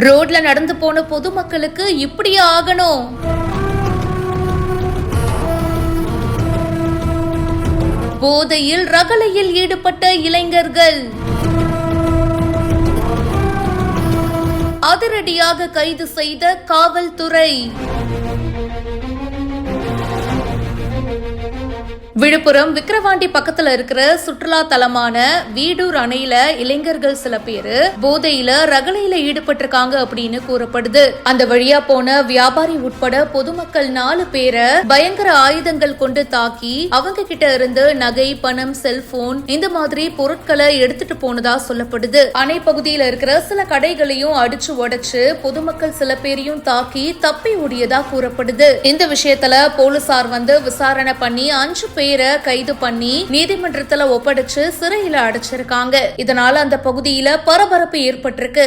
ரோட்ல நடந்து போன பொதுமக்களுக்கு இப்படியே ஆகணும். போதையில் ரகளையில் ஈடுபட்ட இளைஞர்கள் அதிரடியாக கைது செய்த காவல்துறை. விழுப்புரம் விக்கிரவாண்டி பக்கத்துல இருக்கிற சுற்றுலா தலமான வீடூர் அணையில இளைஞர்கள் சில பேரு போதையில ரகளையில ஈடுபட்டிருக்காங்க அப்படின்னு கூறப்படுது. அந்த வழியா போன வியாபாரி உட்பட பொதுமக்கள் 4 பேரை பயங்கர ஆயுதங்கள் கொண்டு தாக்கி அவங்க கிட்ட இருந்து நகை, பணம், செல்போன் இந்த மாதிரி பொருட்களை எடுத்துட்டு போனதா சொல்லப்படுது. அணை பகுதியில இருக்கிற சில கடைகளையும் அடிச்சு உடைச்சு பொதுமக்கள் சில பேரையும் தாக்கி தப்பி ஓடியதா கூறப்படுது. இந்த விஷயத்துல போலீசார் வந்து விசாரணை பண்ணி 5 பேரை கைது பண்ணி நீதிமன்றத்துல ஒப்படைச்சு சிறையில அடைச்சிருக்காங்க. இதனால அந்த பகுதியில பரபரப்பு ஏற்பட்டிருக்கு.